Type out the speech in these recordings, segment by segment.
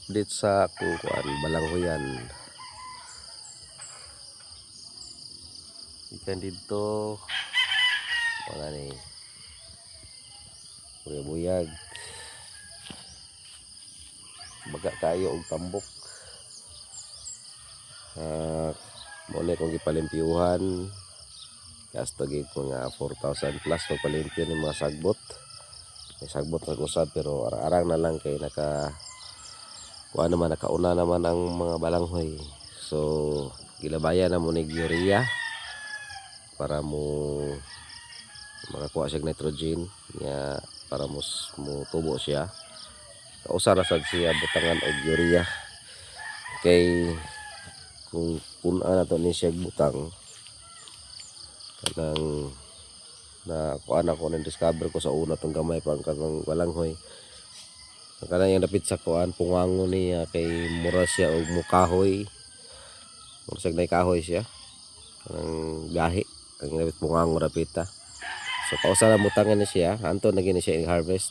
update sa kung balanghoyan. Ikan dito mga ni buyag baga kayo og tambok. Muna kong gipalimpyuhan gasto gig mga 4,000 plus pagpalimpyo ng mga sagbot. May sagbot na usab pero arang na lang kay nakauna naman ang mga balanghoy. So gilabayan na mo ni urea para mo makakuha siya nitrogen niya para mo tubo siya. Kausa na sad siya butangan og urea kay kung puna na to ni siya butang kanang na kuan ako nang discover ko sa una tong gamay pang kanang balanghoy kanang yung dapit sa kuan pungango niya kay mura siya og mukahoy mura siya nay kahoy siya kanang gahi ang dapit pungango dapita. So kausa na butangan ni siya anto na gini siya i-harvest.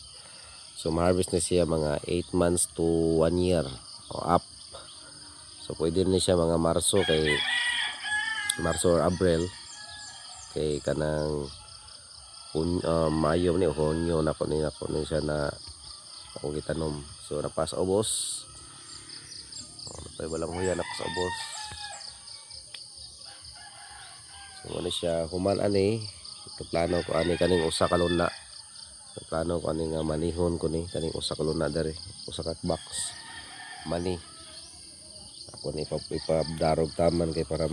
So ma-harvest na siya mga 8 months to 1 year o up. So pwede ni siya mga Marso or Abril kay kanang Mayo ni Hunyo nako ni siya na ako gitanom. So napas ubos. Napay balanghoyan ako sa ubos. So ano siya human ani ito plano ko ani kaning usa ka luna. Plano ko ani nga manihon ko ni kaning usa ka luna dere usa ka box mani. Ako ni ipadarog taman kay para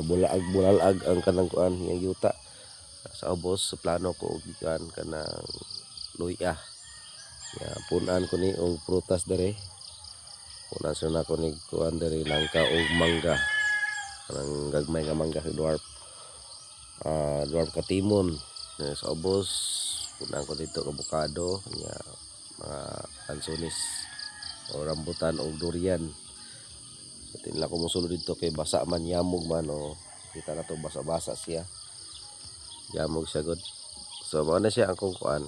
bulaag ang kanang kuan yang yuta sa ubos. Sa plano ko og gikan kanang luya ya punan ko ni og prutas dere punan sa na ko ni kuan dere langka og mangga kanang gagmay nga mangga dwarf katimon sa ubos. Punan ko dito avocado nya mga lansones o rambutan o durian. So tinla ko mosulod dito kay basa man yamog man o kita na to basa-basa siya yamog siya good. So mao na siya ang kung kuan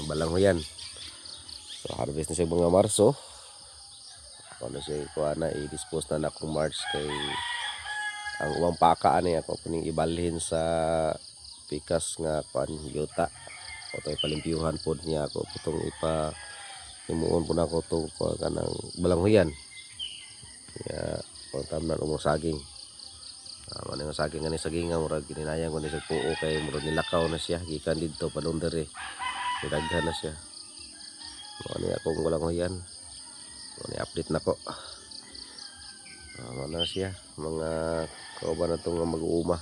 balanghoyan. So harvest na siya mga Marso ano siya kuan na i-dispose na akong March kay ang uwang paka ani ako pining ibalhin sa pikas nga kuan yuta o tay palimpyuhan pod niya ako putong himuon po na ako itong kanang balanghoyan kaya pagtamnan umong saging manang saging nga ni saging nga murag gininayang ko ni sa puo kay murag nilakaw na siya gikan dito padong dere nidaghan na siya. Ano akong balanghoyan ano update na ko ano siya mga kauban na itong mag-uuma.